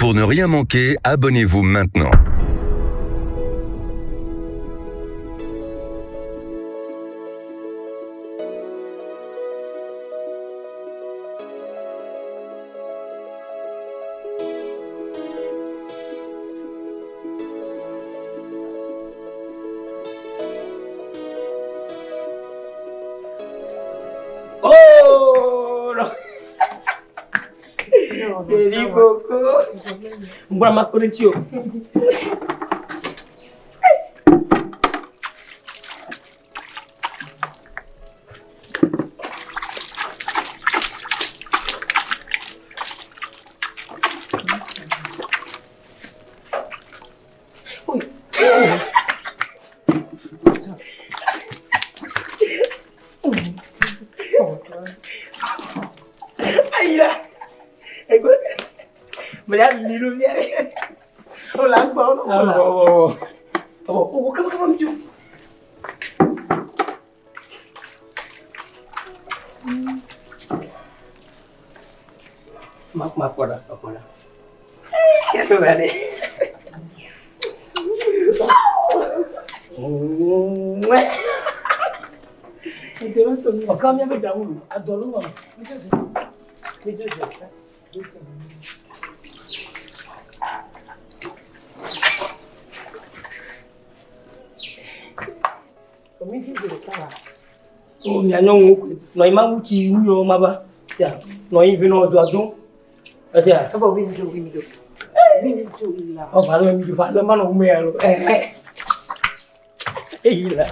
Pour ne rien manquer, abonnez-vous maintenant. Oh no. Jadi Coco. Mbona makonetio. Melihat di dunia ni. Oh langsung. Oh, kamu jom. Maaf pada. Ya tu ada. Itu langsung. Oh, kamu yang berjauh. Adolu mah. Itu. Oh, nyanyong no imam uchi uyo maba. Ya, no ivino doadon. Atia. Aba winjo. Winjo ila. Oh, falo mi falo mano umelo. Ila.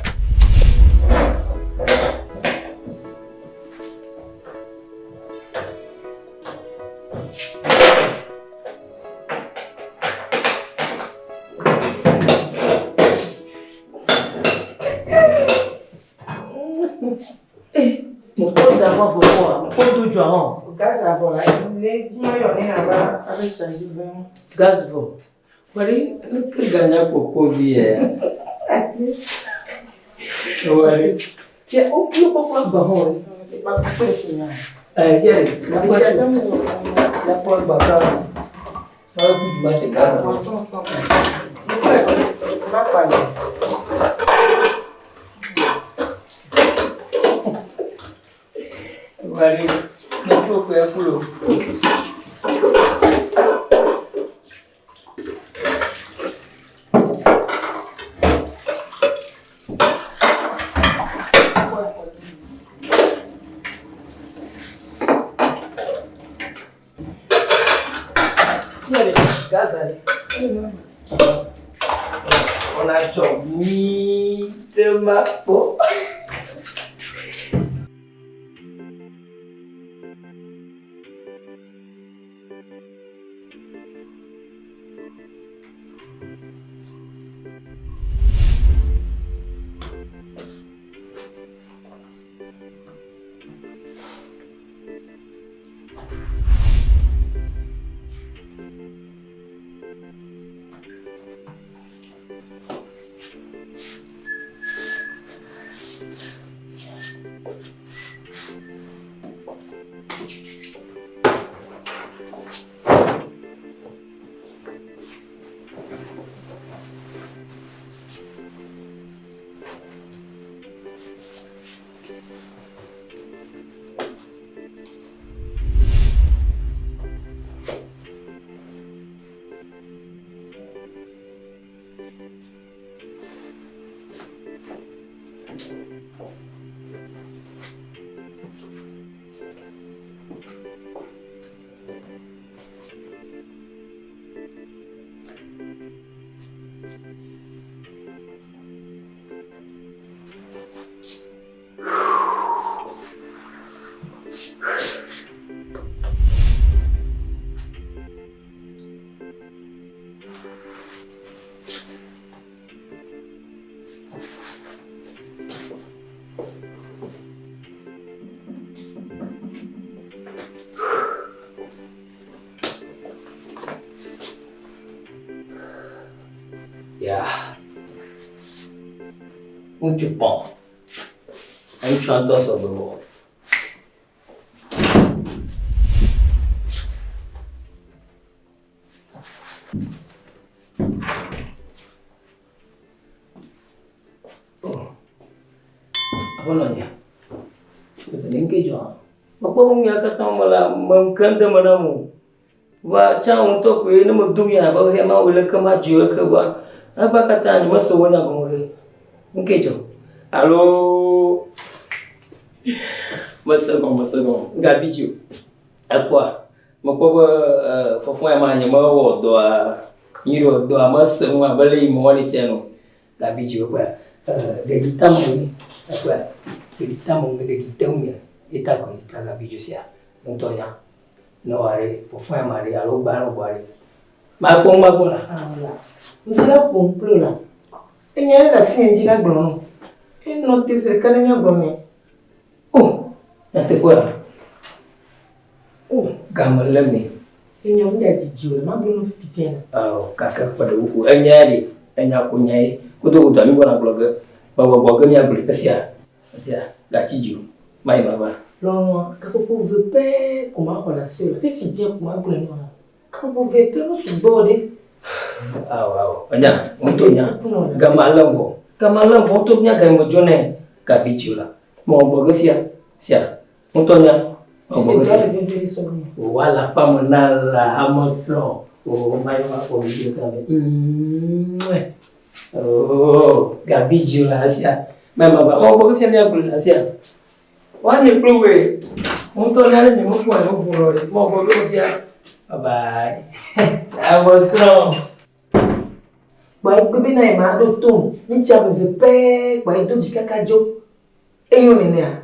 Motor d'abord faut voir. Motor du joint. Gaz avant là. Les dimanches on est là-bas avec changer vraiment. Gaz bon. Wari, ne gagner pour bien. Wari. Tiens, on peut pas bahon. Pas pour essayer. Tiens, la poêle bakar. Ça va plus match gaz. Pas parler. Wari, não tô com a pulo. Olha, gás ali. Olha, joguinho, mapo. Yeah. Muito bom. A gente cantou sobre o outro. Montoya. Ninguém já. Mas como minha cartão mala, mancando manamu. Wa chão to ko ene mo dunya ba he ma wala kama jiwa ka ba. Aba kata ni masa wani abun wuri. Ninguém já. Allo. Masagon. Gabijo. Akwa. Makoba fofo ya manya ma wo do a yiro do a masa mo abale mo wani cheno. Gabijo kwa. Gagita mo. Akwa. Gagita mo gagita mo. Ita ko ita Gabijo sia. Montoya. No are fofo ya mari alo ba no bari. Ma ko ma ko la. Njira pomplo la. Enyere la si njira gbon. E no te se kan nya gbon me. Oh, na te ko. Oh, gamalame. Enya mo ja jijo ma blo no fitiena. Kaka pada uku. Enya ko nyai. Ko do da mi bona blog. Ba nya bli kasia. Kasia ga tiju. Mai baba. Non, quand vous pouvez pas, comment on a su, fait fidèle comment vous l'avez. Quand vous pouvez pas, nous sommes bordés. Anya, Montoya. Gamalam voto nya ga mo jone Gabijo la. Mo bogo fia. Sia. Montoya. Mo bogo fia. Wala pa monala amoso. Mai ma ko video ka. Gabijo la sia. Mai baba, mo bogo fia nya bul sia. Wani plowe. Montoya le mo ko mo furo. Mo bogo fia. Bye. I was wrong. Boy, bébé na ma do tom, ni ti abeve pe, boy do di kakajo. Eyo ni ne a.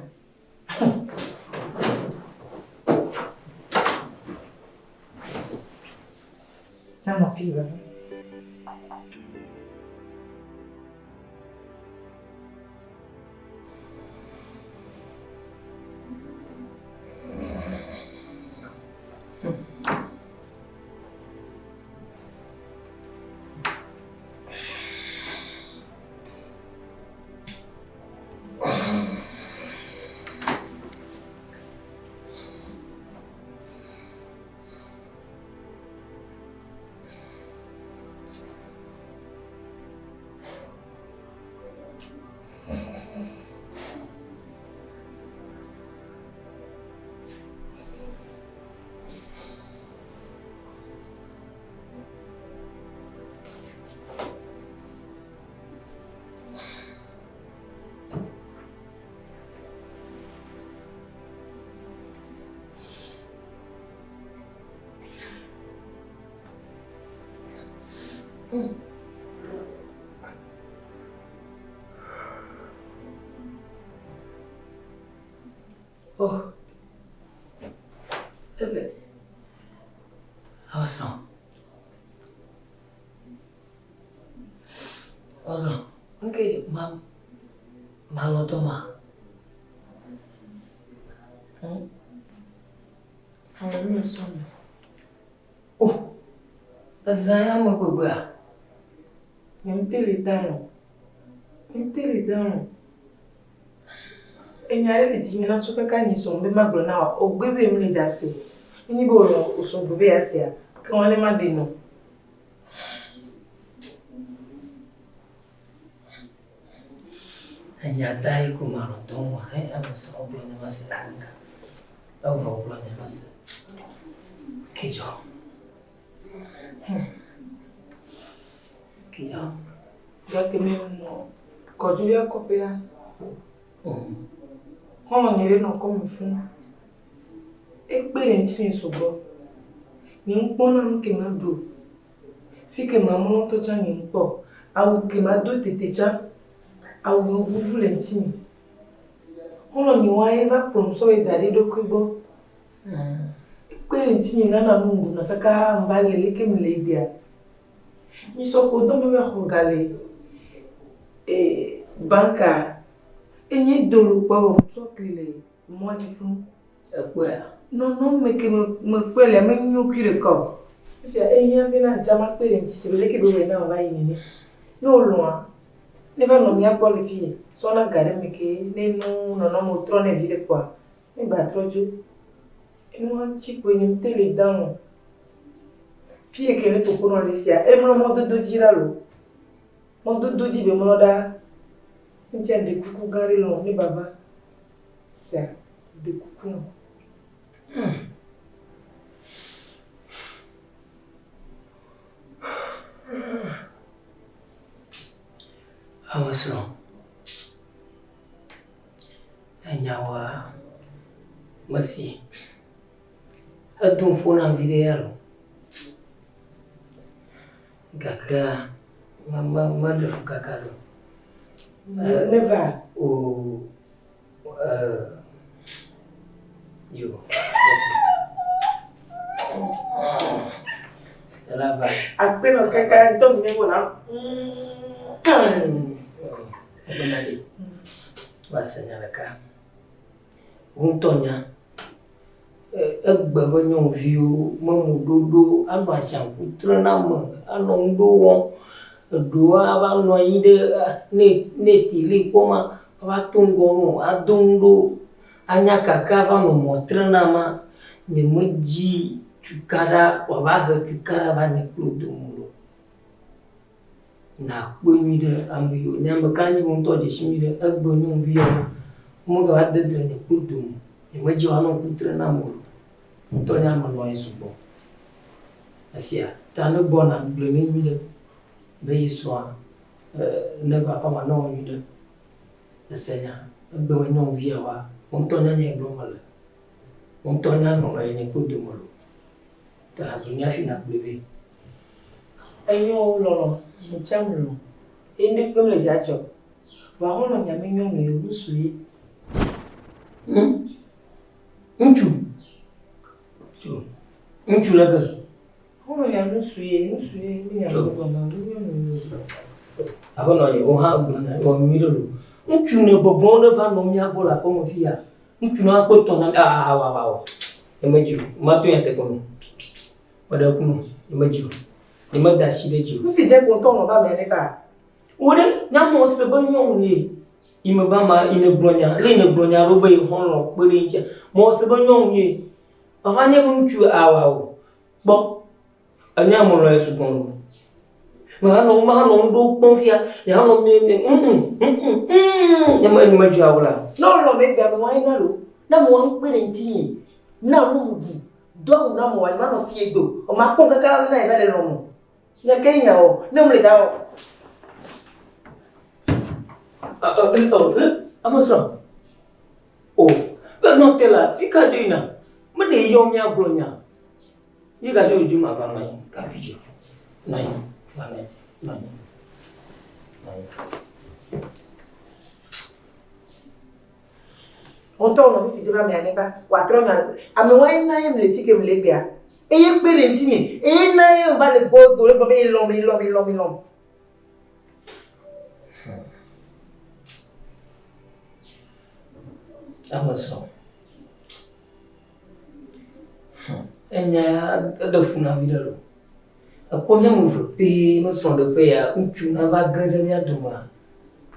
Na ma fi ba. Oh. Ebe. How's wrong? Okay, malo to ma. Oh. Azaya mo gbogbo. Me tele down. Enyare le di mi na so kaka ni so mbe magro na o gbebe mi le jase. Ni bo ro o so gbebe ase a. Ka won le ma de no. Enya dai ku malo to wa amuso obi na masanga. Auro blo na mas. Kijo. Ya que me no. Koju ya kopia. Wọ́n nyere no come fún. Experience ni sobo. Ni mpona nke na do. Fike mamu to cha ni mpo. Awu ke ma do tetecha. Awu vuvu lentini. Wọ́n ni wa eva from so e dare do kubo. Experience ni na mungu na kaka mbale leke mlebia. Ni soko do me ho gale. Banka enye dolu pa wo so kile mo ti fun no me ke me pele me nyu kire ko fi enya bi na jama pele nti se bele ke be na ba yin ni no lo a ne ba no mi akpo le fi so na gare me ke ne no mo tro ne vi de kwa ne ba troju enu an ti ko ni tele down fi e ke ne to ko no le fi a e mo do jira lo mo do di be mo da nti ande kuku gari lo ni baba Ça, de coucou. Awasro. Anyawa masi. Adum fona video. Gaga mama de fukakalo. Never. Oh you. Lava. Apenas caca então nem vou não. Benari. Wasanya laka. Untonya. Egbe benyo viu mamudodo anu achanku trena mo anu ndo won do aba no yin de netili koma aba tungo no adundo anya kaka ba no mo trena ma ne moji tukara waba he tukara ba ne klodo mulo na kpemi de ambiyo nyamba kanji mo to je shimi de egbe nyo viu mo ga wadde de ne klodo mu ne moji wa no kutrena mulo Tonya malwa isubo. Asia, tanu bona blemi mide. Be yiswa ne ba pa no mide. Asenya, be no via wa. Ontonya nye glomale. Ontonya no ga nye kudu molo. Ta bunya fina blemi. Ayo lolo, mchamlo. Ende kwemle jajo. Wa hono nyame nyo me rusui. Unchu laga. Hono ya rusui ni ya kwa mangu nyo. Abono ye o ha gbona o midolo. Unchu ne bobon ne va no mi abola ko mo fia. Unchu na ko to na wa. Emeju, mato ya te kono. Wada kuno, emeju. Ni mada shibeju. Mu fi je ko to no ba me ne ba. Wode na mo se banyo ni. Ime ba ma ine bronya, le ne bronya ro be hono pere nche. Mo se banyo ni. Ahanye bunchu awawo. Bo anya mo lo esu gon. Ma no ndo konfia, ya no me ya ma ni maju awla. No me gba mo ina lo. Na mo wan pere nti. Na mo bu. Do na mo wa ma no fi egbo. O ma kon kakara na e bele lo mo. Ya kenya o, na mo le da o. Amasra. Oh, but not tell her, fika joina. Mede yomi aglonya. You got your juma ba mai, kapiji. Nai, nai. On to no fi je ba me ani ba. Wa tro nya. Ame wa ina ye me le fike me le bia. Eye pere nti ni. E na ye ba le go le ba be lo. Amasra. Enya da funa vidalo. Akonya mu fe mo son de pe ya unchu na va gande ya duma.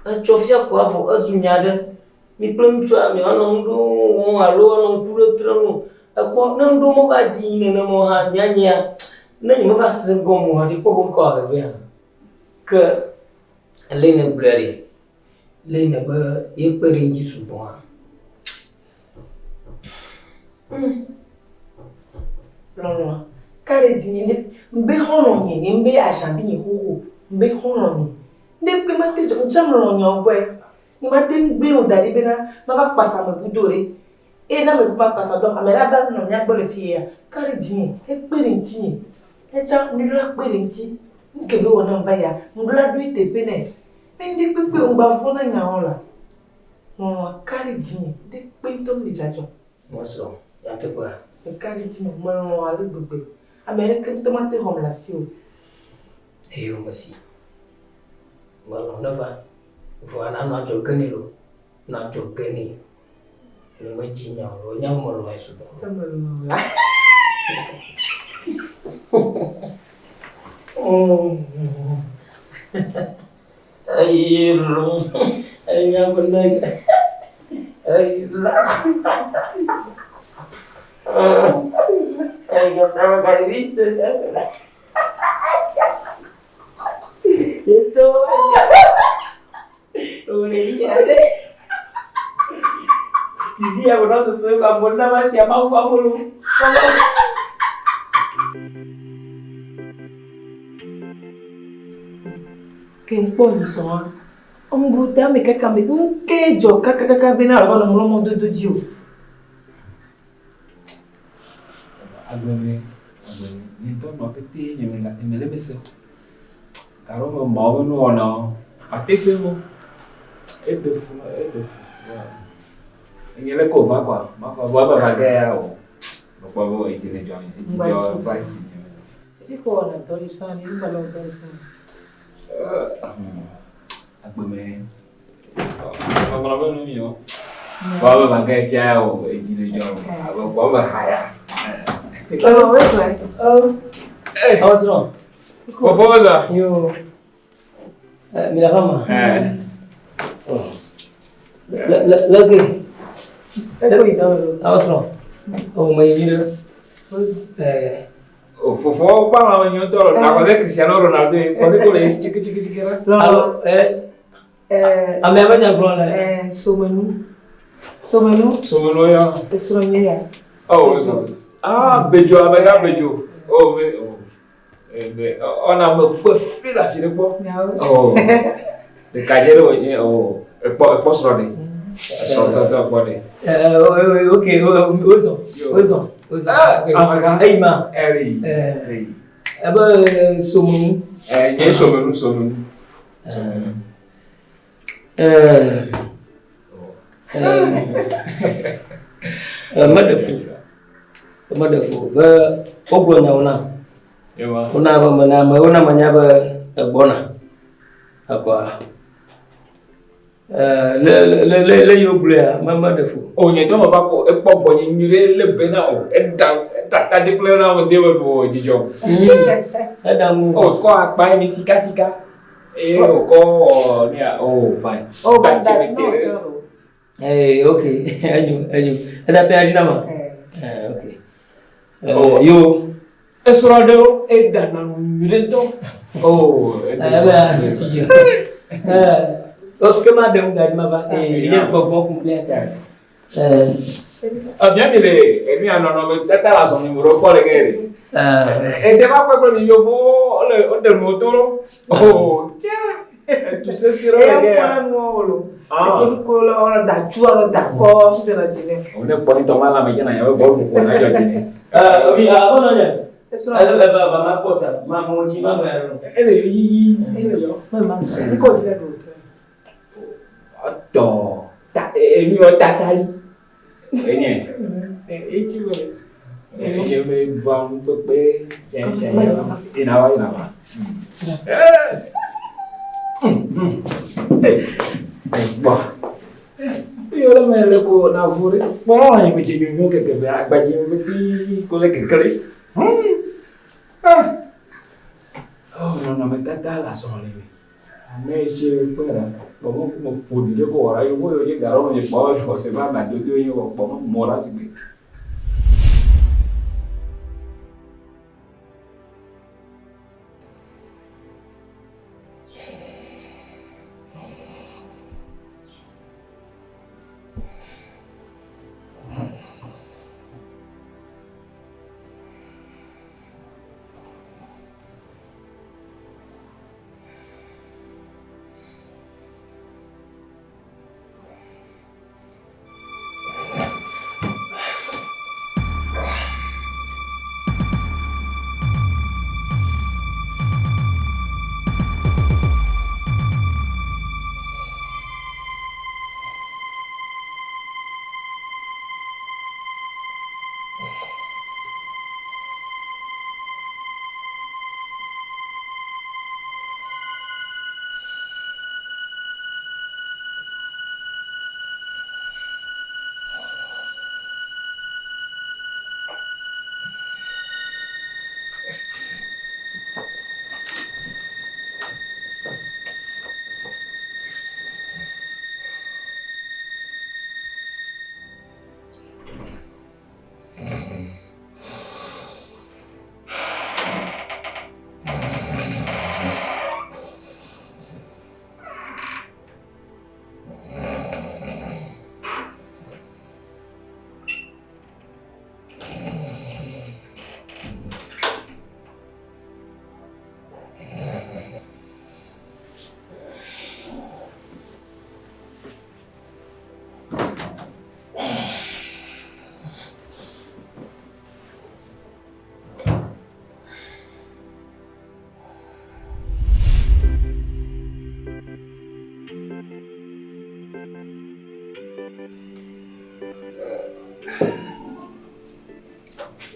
A chofia ko avo azunyada. Mi plum chwa mi ono ndo won alo ono puro trano. Akwa na ndo mo ba jine na mo ha nyanya. Na ni mo va se gomo ha di ko bon ko ave ya. Ke lene blari. Lene ba ye pere nji subo. Lolo. Kare dini mbe hono ni mbe ashambi ni huhu. Mbe hono ni. Nde kwe mate jo jamlo ni ogwe. Ni mate ngbe o dari bena ma ba pasa me budore. E na me ba pasa do amela ba no nya gbole fie ya. Kare dini e pere ntini. E cha ni la pere nti. Nkebe wona mba ya. Ngla do ite pene. Ndi pepe ngba fona nya hola. Mo kare dini de pe to mi jajo. Mo so, ya te kwa. Kare dini mo ala gbegbe. America tomate home la si o. Eyo masi. Malo nava. Vuana na jogani lo. Na jogani. Ni majinya lo nyamo lo esu. Tamalo. Ay lo. Ay nyamo na. Ay la. Ay ganda kalibite. Itu aja. Udah iya deh. Dia benar sesuatu kamu nama siapa kamu lu. Kempon so. Buta me kaka me kejo kaka bina ro no mo do dio. Agame ni to no peti ni me le beso. Caro mo mau no no. Atesimo. E de fu. Ngele ko makwa baba bagaya o. Kwa bo ejile jo fight. Iko na dori sani ni balo dori fu. Agame. Mama ba no mi o. Baba bagaya fia o ejile jo. Baba haya. Oh, where's my? Oh. Hey, what's wrong? Kofoza. You. Mira kama. Lagi. Eko idoro. What's wrong? Oh, my dear. Fofo ba ma nyo toro na ko Cristiano Ronaldo ko ko le chiki ra. Hello, ame abanya brona. Somenu ya. esronye ya. Oh, so. Bejo abega bejo. Ona me ko fi la fi ko. Oh. De cajero e po sro de. So to ko de. Okay, ozo. Hey ma. Aba somunu. Ye somunu. Madafu ba ogro nyauna. Yawa. Una manyaba bona. Akwa. Le yoblia madafu. O nye to ma ba ko e popo nye nyire le bena o e da di plena o de bo jijo. Adamu. O ko apa ni sika. O ko ni fine. Oh, but that no. Hey, okay. Anyu. Ada pe adina okay. Yo. Esrado e da na nyire to. Si yo. Oske madam gadi maba ile gbogbo complete bien ele mi anono me tata la son numero ko le gere. E te va kwa ni yo vo o de motoro. Tu sais si le gere. Ko la ora da chua da ko su de la jine. On est poni to mala me jena yo bo ko na yo jine. Oui, ono ya. Eso ba ma cosa, ma mo ji ma ba ro. Yo. Mama, ko jile do. Atto. Mi o tatali. Enye. Echi we. Enye me va un peu pe. Inawa. Bah. Yo la me le ko na vuri. Bon, ni ko jemi mo ke be agbaji me ti ko le kekele. No me tata la son le. Me je pera. Como podia agora eu vou chegar onde pode você vai mas eu vou morar assim.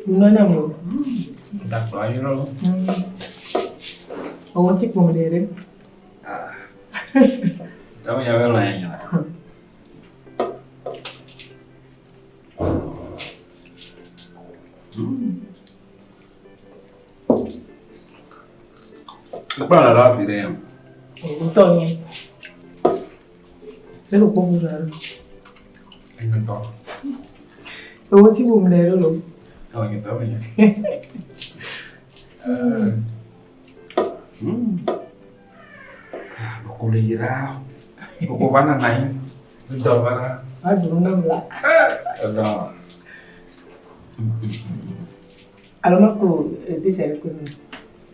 Nona mo. D'accord, you know. I want to come there. Tell me how I am. Para lá, filho. Então, eu não vou mudar. Então. Eu vou te mudar, não. Oh, então, bem. Aku lira. Aku mana naik? Udah mana? Aduh, nambah. Udah. Alma aku bisa ikut.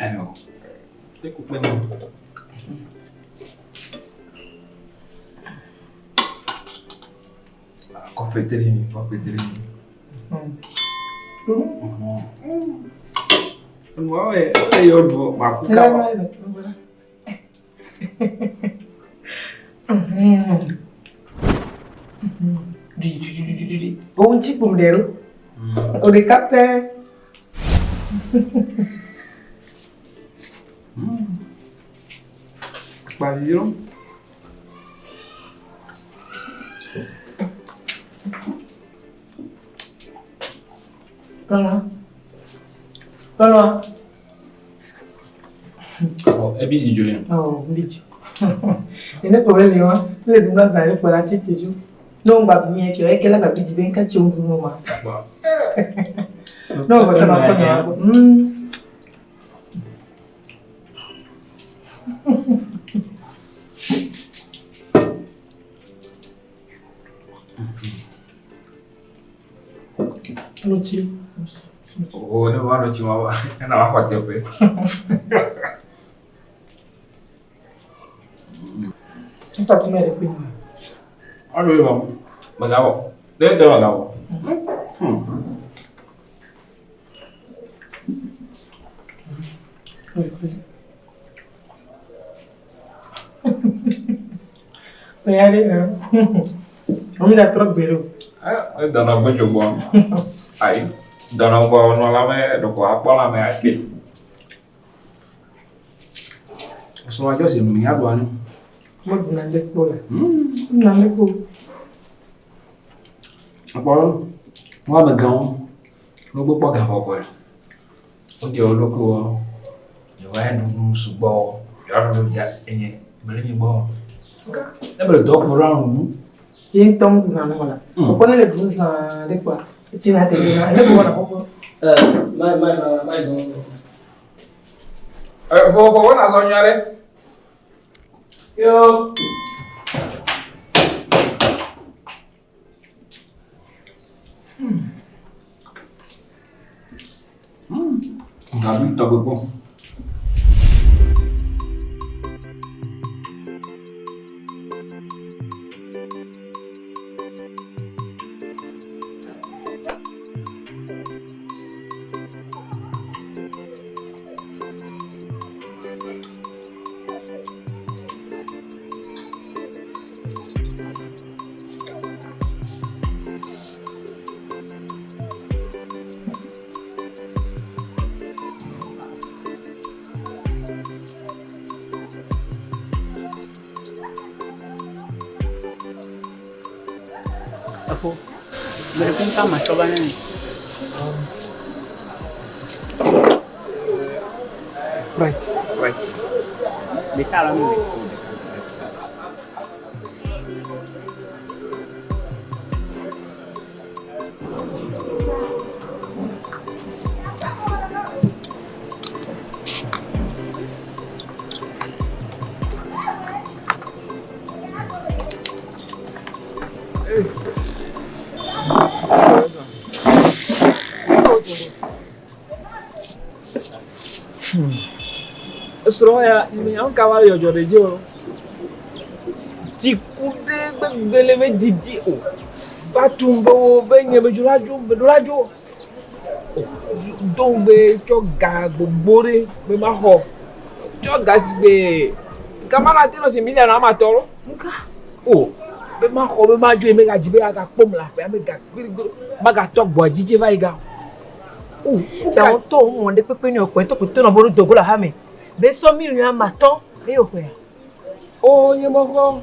Ayo. Ikut benar. Cafeteria. Mau yo dua maku kau. Bom tipo modelo. O de café. Pariram. Pronto. Oh, é vídeo, hein? Oh, vídeo. E não problema nenhum. Ele não vai sair por lá te tejo. Não vai vir aqui, é que ela vai pedir bem que eu não vou mais. Não vou te falar nada. Não tio. Oh, não vai no time, não vai fazer o pé. Não sabe como é que é. Olha aí, vamos. Bagabo. Dentro do bagabo. Vamos dar troco belo. Dona baju bom. Aí, dona bom no lama do apa lama aqui. Semua aja sih minyak doang. Mau nanti bola. Nanti bola. Apa lo? Mau begang. Lo bawa gak apa-apa. Oke, lo ko. Jangan dulu subuh. Jangan dulu ini. Beli ni bawa. Dah berdok orang. Yang tong nana mana? Apa ni le brusa dekwa? Cina tejina. Ini bukan apa? Mai dong. Fofo nak soalnya le. Yo. Nggak bisa gue. Afo, mereka pun sama cobanya nih. Sprite. Beta lah nih. Soalnya ini yang kawal yo jorejo. Cikude beleme didi o. Batumbo benye bejulajo. Don be choga gbogbore be ma ho. Choga si be. Kamala ti lo si mi na ma toro. Nka. O. be ma xɔ be ma dzo ye me gadzi be aga kpɔm le aƒea me magatɔ gbɔa dzidzi va yi ga. Tiawo to mo de pepe ni okwe to kuto na boru dogo la ha me. Be so mi ni ma ton e yo hwe. O nye mo ko.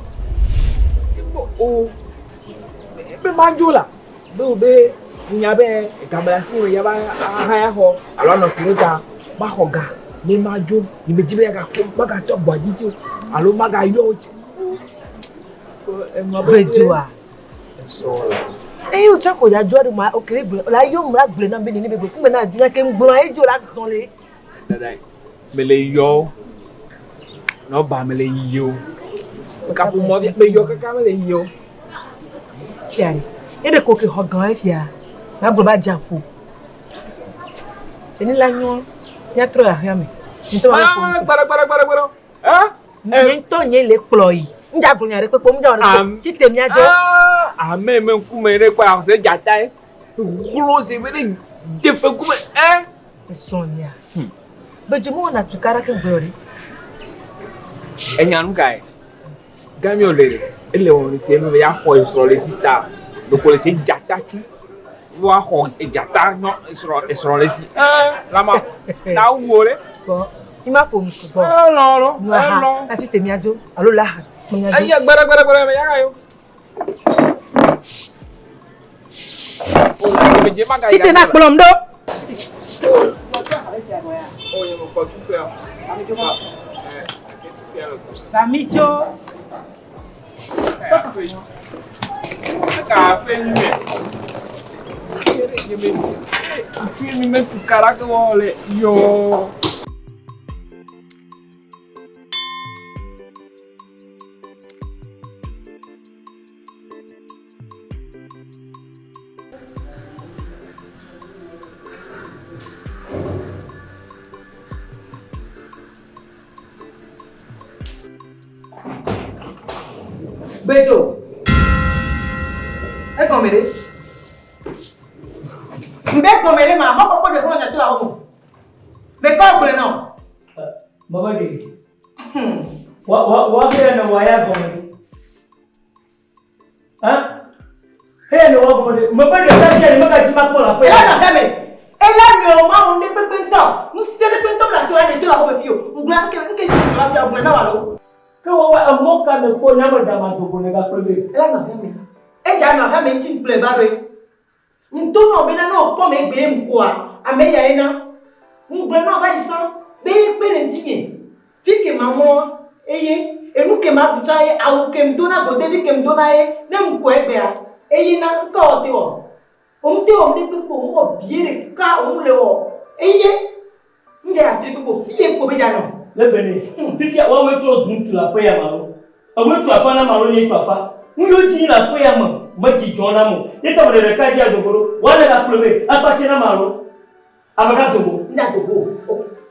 O be ma dzo la. Be nya be gabla si we ya ba ha ya ho. Alo no kilota ba ho ga. Ni ma dzo ni be jibe ga kpɔm magatɔ gbɔa dzidzi. Alo maga yo. Bejoa. O chako ya jori ma o kere ble. La yo mra ble na be ni be ku me na aduna ke ngbon e jo la son le. Dai. Me le yo. No ba me le yo. Ka po mo be yo ka me le yo. Tiari. E de ko ke ho gan e fia. Na bro ba japo. Eni la nyon. Ya tro ya hia me. Nto ma ko. Gbara. Eh? Ni to yen le plo yi. Nja grunya re pe ko nja re ti temi ajo. Ame me nkume re pa se jata e. Gulo se be de pe kume Sonia. Bejo mo na tukara ke gbori. Enya nu kai. Gami olere. Ele won se me ya ho isoro le sita. Lo ko le se jata tu. Wa ho e jata no isoro le si. Lama. Na wo re. Ko ima po mu ko. No. Ati temi ajo. Alo la. Ayi gbara me ya ga yo. Tite na kplom do. Oye mo ko tu fe. Tamijo. Ka pe ni. Ye me ti. Tu mi me tu cara que vole. Yo. Bejo. E komere. Mbe komere ma mo ko de fun ya tu la wo. Be ko gbere na. Baba de. Wa fe na wa ya komere. Ha? He no wa komere. Mo be de ta je ni maka ti ma ko la pe. E la na dame. E la ni o ma o de pepe nto. Mu se de pepe nto la so ya ni tu la wo be fi o. Ngura nke ti la fi o na wa lo. Wa amoka me ko na ma dama to ko ne ga prebe. Ela na me. E ja na ha me tin play ba re. Nto no be na no po me gbe mko a. Ame ya ina. Ngbe na ba isan. Be pe ne tinye. Fike mamo eye enu ke ma bucha ye awu ke mdo na go debi ke mdo na ye ne mko egbe a. Eye na nka o te o. O mte o mne pe po mo biere ka o mu le o. Eye nde a te pe po fie ko be ja no. Lebene. Titi wa we to zun tu la pe ya malo. A we tu apa na malo ni tu apa. Mu yo ji la pe ya mo. Ma ji jona mo. Ni ta mo de ka ji agogoro. Wa le ga plebe. Apa chi na malo. Abaga togo. Nda togo.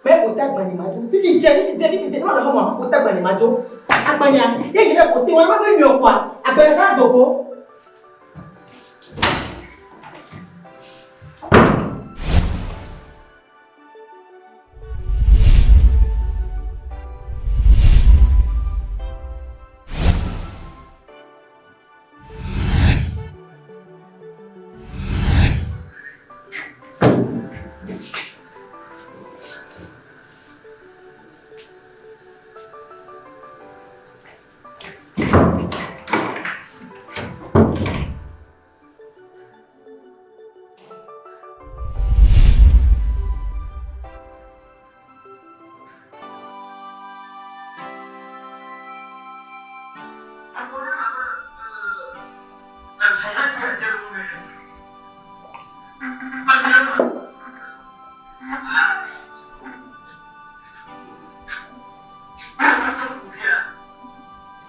Pe ko ta gbani ma jo. Fifi je no na mo ko ta gbani ma jo. Agbanya. Ye ji na ko te wa ma be mi okwa. Abere ka togo.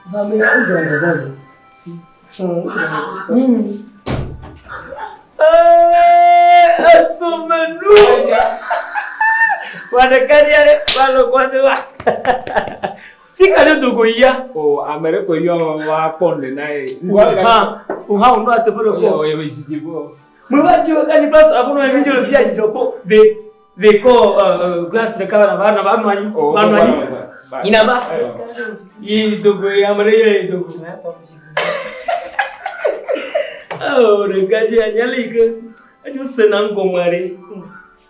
Vamos lá, vamos. Asumenu. Pada kalian kalau kuatu. Tika ada tu goya. Oh, Amerika yo wa ponde nai. Uha ndo atapelo ko. Yo yo isijibo. Mwacho kani plus abuno ya video vya jidopo de ko glass de kala na ba mani. Inaba. Yi dogo ya mare ya dogo. Oh, regarde, a nyalika. Ajo senang gomare.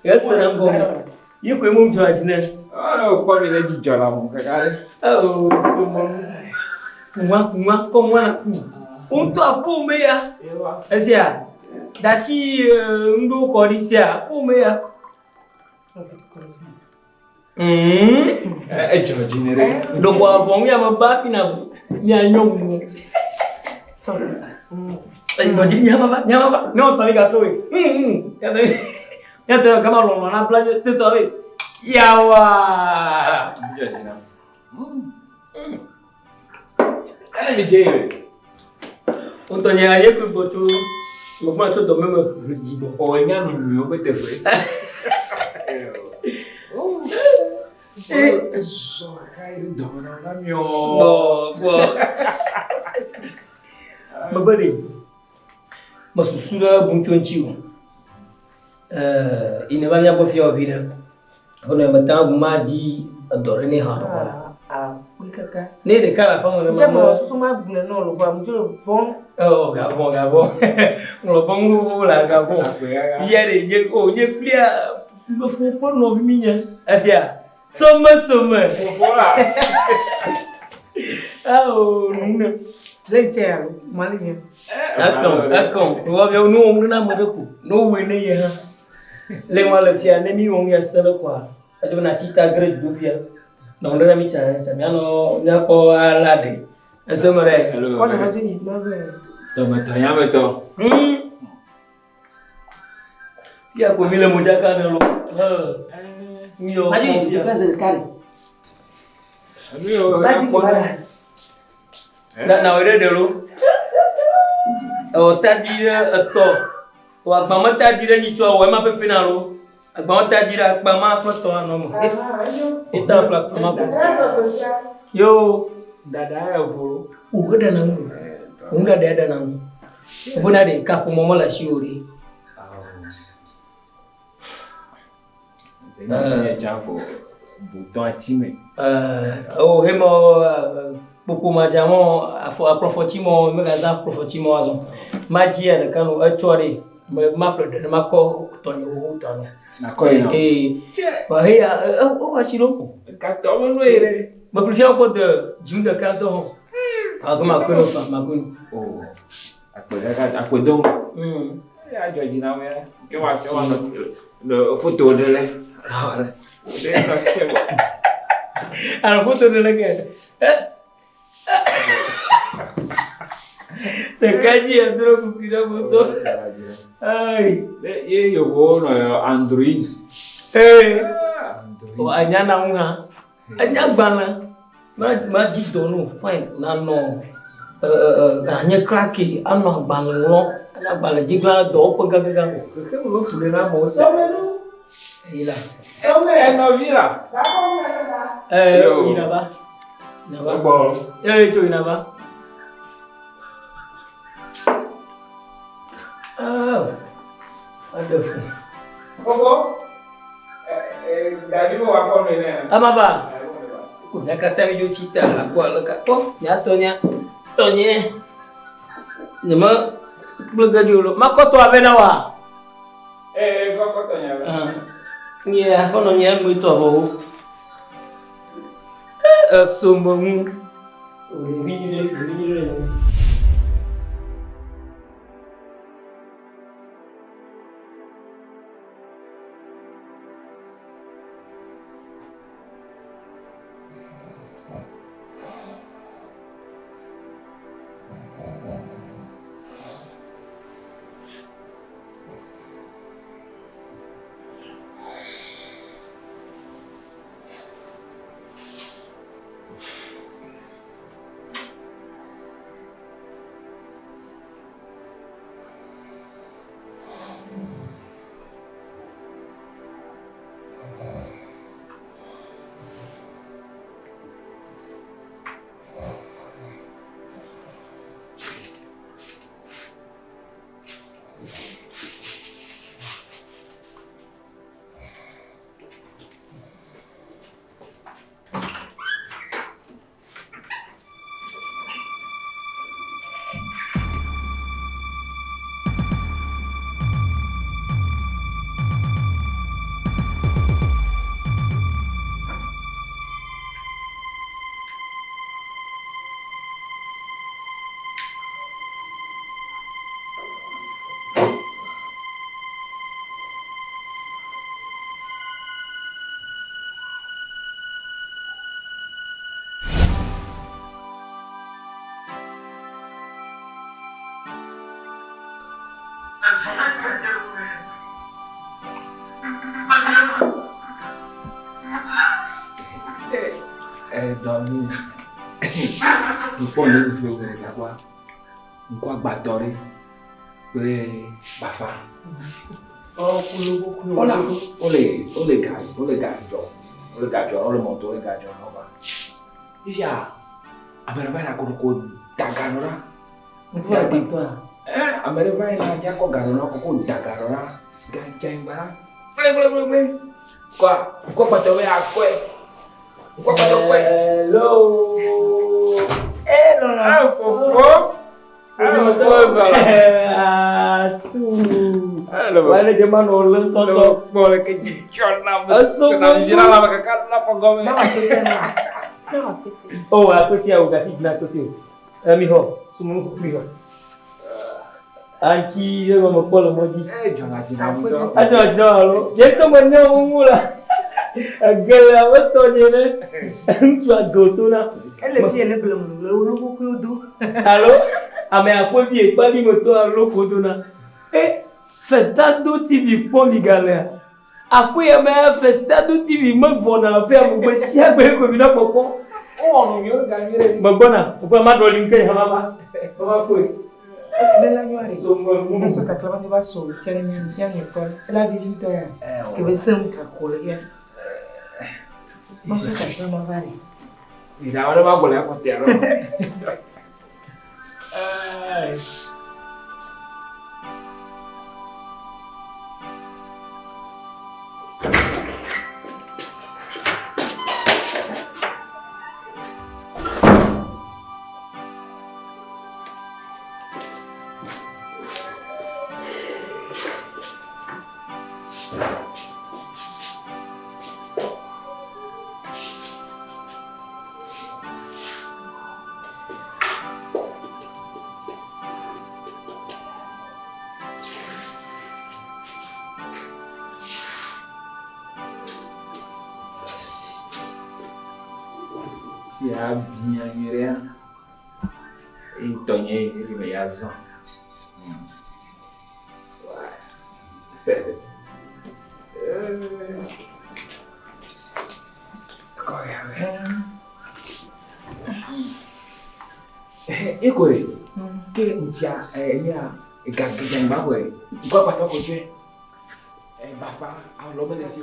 Ya senang gomare. Ye ko mo jo ajina. Ah, kwa ni leji jola mo kakare. Oh, sumo. Mwa ko mwa. Unto apo me ya. Asia. Dashi ndo ko di sia. Apo me ya. George nere. Do ko avon ya ba fina. Mi anyom. Sorry. Ay, no jini nyama ba. No tali gato we. Ya te kama lo na plage te to we. Yawa. George na. Ana mi jewe. Unto nya ye ku botu. Mo ma so do me mo jibo. O nya no mi o bete fe. So kai do na mio. Bo. Mabadi. Masusura bunchonchiu. Ine ba nya bo fi ovida. Ono mata maji adore ni ha. Kaka. Ne de kala fa mo Chama susuma bune no lo va mjo fon. Oh, Gabon. Lo bongo la Gabon. Iya de je ko je plia me fo po no minya. Asia. Soma. Voilà. Oh, nuna. Lenchero, malinha. Akon. Wa be no mu na modoku. No we ne ye ha. Le wala fia ne mi won ya sele kwa. Ajo na chita grade dubia. Na ndona mi cha samiano nyako alade. Esemere. Olha, imagine, mas é. Toma tayame to. Ya ko mile moja kana lo. Mio. Imagine, eu penso de cara. Mio. Vai embora. Na ore de lo. O tadira ato. O agbama tadira ni cho o ma pepe na lo. Agbama tadira agbama ko to no mo. Eta pla ma ko. Yo, Dada ya vuru. uga na mu. Unda da na mu. Bona de ka ko mo la shiori. Nasi jambo bouton atime. O hemo popo majamo afo aprofotimo magaza aprofotimo azo. Magia de kanu atore ma flode ma ko tonyo tonyo. Na koina. Ba heya o ashiro. Ka to mo no ere. Ma plufia ko de junda ka do. Agama ko no fa magunu. Oh. Akwedo. Ya George na me. Que wa no foto dele. Ahora. De no sé. Ala foto de la que. Te calle andro ku kira foto. Ai. Ye yo vou no Android. O anya na unha. Anya gbana. Ma ji donu fine na no. Anya kraki ano gbana lo. Anya gbana jigla do po gaga. Ke mo fule na mo se. Ila. É novira. Inaba. Inaba. Bom. Itu inaba. Oh. Wonderful. Koko. Dari mo ako no ina. Amaba. Kuna kata mi cita aku alaka to ya tonye. Nama belaga dulu. Makoto abenawa. Koko tonya. Iya, kono nya muito abo. Sumbung. Ini. Dormi. Não pode ler o jogo de água. Não pode bater. Bafa. Olha, olha gajo, olha motor, olha gajo, nova. E já, a minha vai na cor dagarora. Vai bater. A minha vai na já com garona, com dagarora. Gajo embara. Blé. Qual bater a coisa? Hello. Ah, fofo. Wala jaman ulang toto. Boleh kejicon lah, senang jiran lah kakak apa gome. Oh, aku tahu kasih nak aku tahu. Miho, semua miho. Anci dia mau pol moji. Jangan jiran itu. Aja lo. Jadi mana umula. Agak apa tu je ni? Cuak gotu na. Elle vient le blanc, le beaucoup. Allô? Ame akwebie kpali moto alo kodona. Festa do TV po mi galera. Akwe ame festa do TV magvona afi amugbe siagbe ko bi na popo. Oh, no, gamire. Magbona, ko ma do link hamama. Mama ko. Elle la nuit. So mo Elle se taclava de basso, tiens une école. Elle a visité que veut sempre coller. Não se taclava vari. Já olha uma mulher com terra. Se a binha mirea e tonhei ele vai azar. E corre que já minha gagueja em bagulho igual para tocar o quê bafa ao lobo desse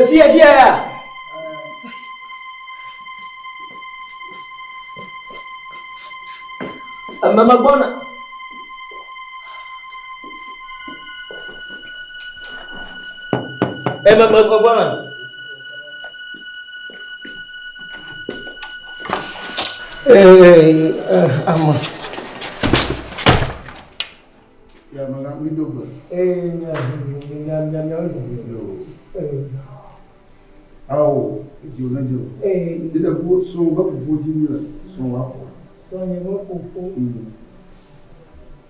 Fia. Mama bona. Mama bona. Ama. Ya maga window ba. Awo, jona jo. Dida bo so ba ko jini la, so wa ko. So ni mo ko ko.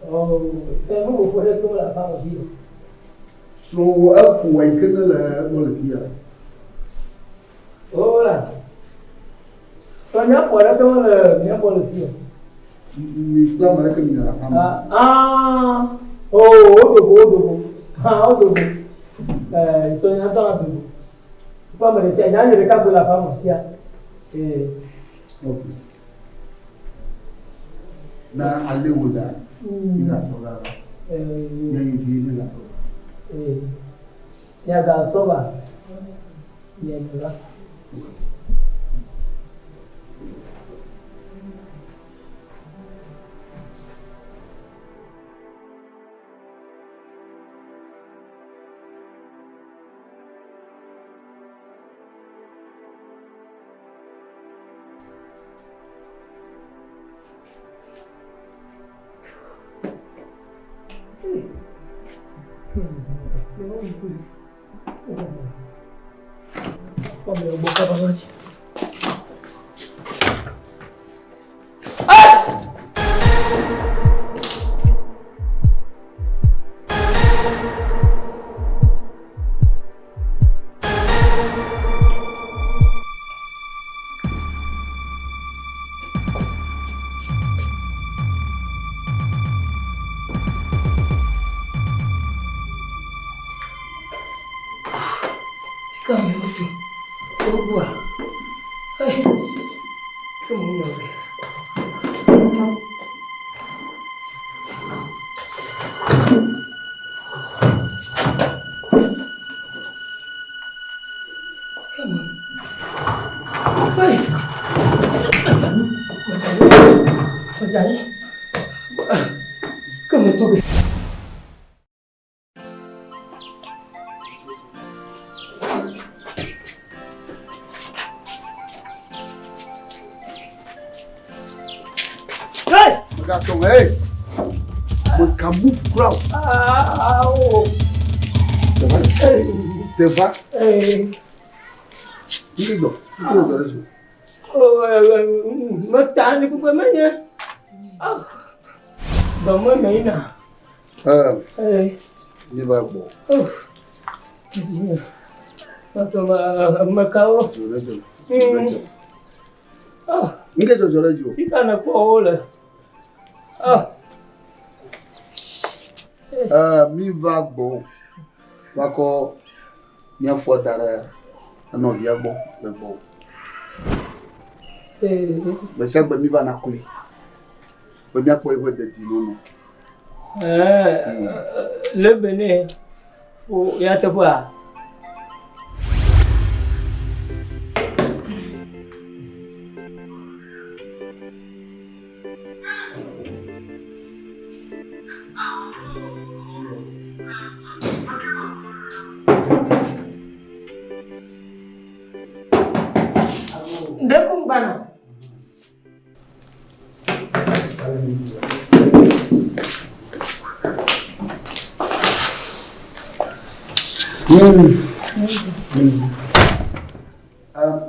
Oh, mo ko re ko la ba bi. So a ko wa ikana la mo le pia. Hola. So nya ko ra to le nya mo le pia. Mi plan mara que mi la fama. Odogo. So you have to have to. Family say, now you can't go la fama. Yeah. Okay. Na ale wo da. Ina so la. Ya yi di la. Ya ga so ba. Ya ga. Vamos eu botar pra noite. Kami itu, buah. Hai, kamu yang kamu, hai, macam ni, kamu tu. Garçom, hey! Mon camoufle crowd. Deva. Ini Matanya ko pa man yan. Bama na ina. Ini bago. Mato makao. Ini jojo. Ika na ko ole. Mi va bon. Wako ni afọ dara ana ya gbo be bo. Be se gbe mi va na kuli. Be mi apo ego de di no. Le bene o ya te bua. Bana.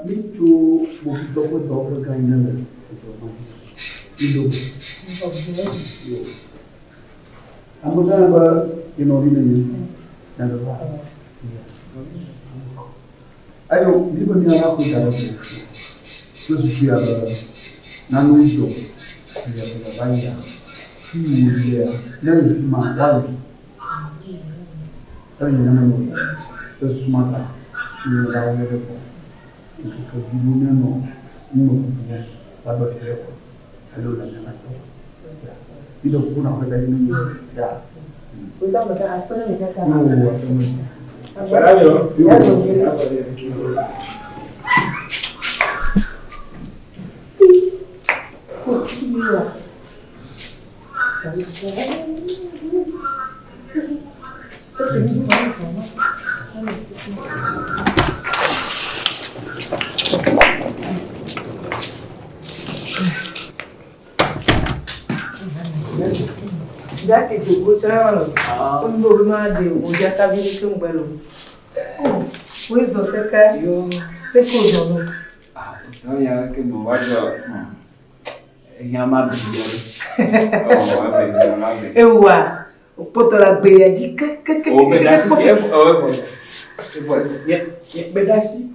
Itu buku toko kainnya. Itu. Ambo sana ba inori ni. Ndio. Ayo, ndipo ni hapo ndio. Sisi pia nanu hizo ya kubaya hii ya nani kima wali tani nani sisi mata ni dawa ile kwa kidunia no kwa bado kireko hilo la nyama ile kuna kwa nini ya Kuda mata apana mitaka Salario. Dake jogo travel. Ndo na de o já tá vindo com belo. O iso kaka yo peko zono. Não ya que no vaya. Yama biyo. Oh, abe. Ewa. O poto la gbeya di kaka. O pedasi que é pedasi.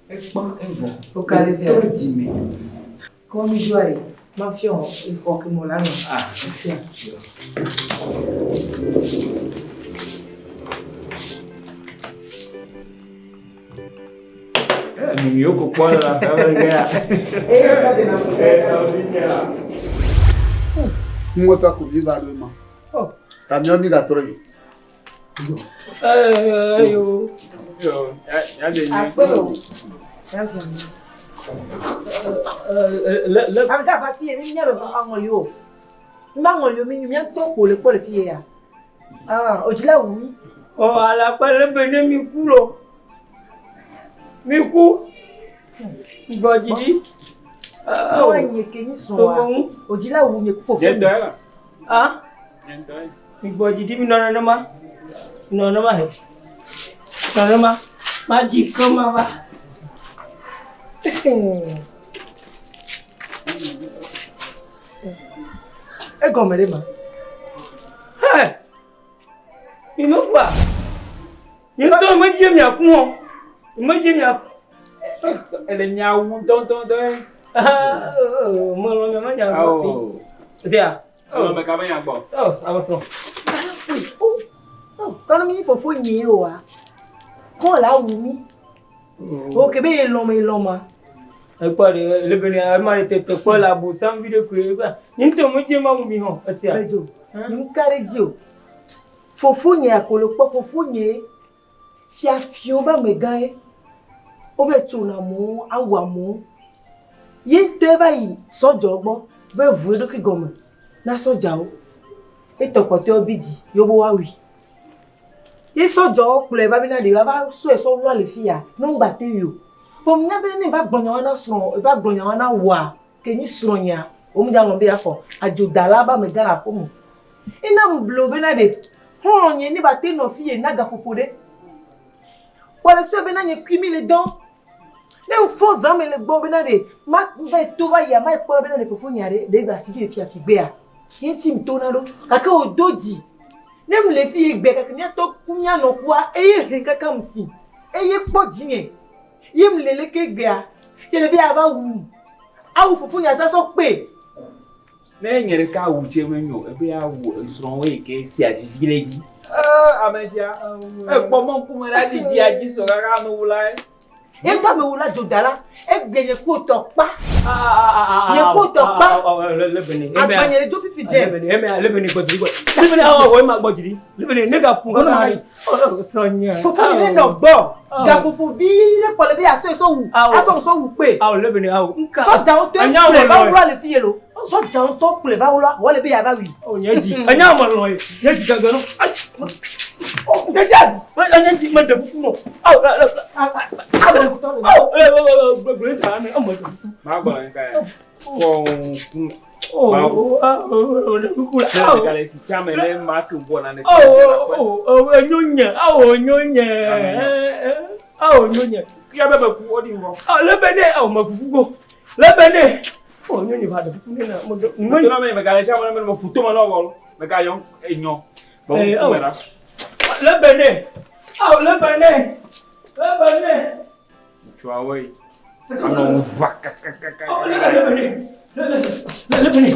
É bom, é bom. O calizia. Todo time. Como joare. Ma fille, il faut que moi là non. Ah. Miyoko kwa la kabla Mota ko ni ba lo ma. Oh. Ta mi o ni ga toro yi. Yo. Ya de ni. Avec un papier, il y a le angolio. Mangolio, mais il y a tout pour le fille. Ah, au-delà où? Oh, à la pelle bene mi kulo. Mi ku. Bojidi. Ah, ouais, que ni sont. Au-delà où il faut faire. Ah? Mi bojidi mi non ma. Non ma he. Non ma. Ma di kama ba. Et comme elle est ma. Hey! Il me quoi? Il me dit mi akun. Il me dit mi akun. Elle est niaou tonton. Ah, mo ma nya. Oh. C'est ça. Oh, mais quand même bon. Oh, avance. Quand il faut nier wa. Quand là où mi. OK, ben l'homme. Quoi le bene ma tete quoi la bo sans vidéo quoi. Ni to mo je ma mu mi ho. C'est ça. Bejo. Ni carré dio. Fofo nye akolo po fofo nye. Fia fio ba me gae. O be chona mo awa mo. Yin te ba yi sojo gbon. Be vu do ki gomo. Na soja o. E tokote obidi yo bo wa wi. Yi sojo kule ba bi na de ba so e so lo le fia. No ngba te yo. Fo mi na be ni ba gbonyan wa na so, e ba gbonyan wa na wa. Ke ni so nya. O mi ja lo be afo. Ajo dala ba me gara ko mo. Ina mblo be na de. Nye ni ba te no fie na ga popode. Wala so be na nye kwimi le don. Ne fo zame le gbo be na de. Ma be to ba ya ma ko be na de fofo nyare de ga si fie ati gbe a. Yin ti mi to na do. Kaka odoji. Ne mu le fie gbe kaka ni to kunya no kwa eye he kaka msi. Eye po jinye. Yim le le ke gbe a. Ye le bi aba wu. Awu fofo nya sa so pe. Ne nyere ka wu che menyo ebe ya wu sron we ke si ajigileji. Ah, amesia. E po mo ku me la di aji so rara no wula. E ta me wula jodala. E gbe ye ko to pa. Ye ko to pa. Le bene. Agbanye le jo fifi je. Le bene gbodiri gbo. Le bene o ma gbodiri. Le bene ne ga pun ga ni. Oh, sonya. Fofo ni no gbo. Ga fofo bi le pole bi aso so wu. Aso so wu pe. Ah, le bene ah. So ja o to kule ba wula le fiye lo. So ja o to kule ba wula wo le bi ya ba wi. Oh, nyaji. Anya mo lo ye. Nyaji ga ga no. Oh, nyaji. Nyaji ma de fu no. Ma gba nka ya. Oh, kale si chama le ma ke bo na ne. Nyonya. Nyonya. Ya bebe ku odi mo. Le bene ma fugo. Le bene. Oh, nyonya ba de fu na mo. Mo na me kale chama me mo futo ma no wo. Me ka yon enyo. Bo ku era. Le bene. Le bene. Le bene. Chwa we. Ano vaka kaka. Oh, le bene. Le bene.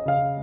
Thank you.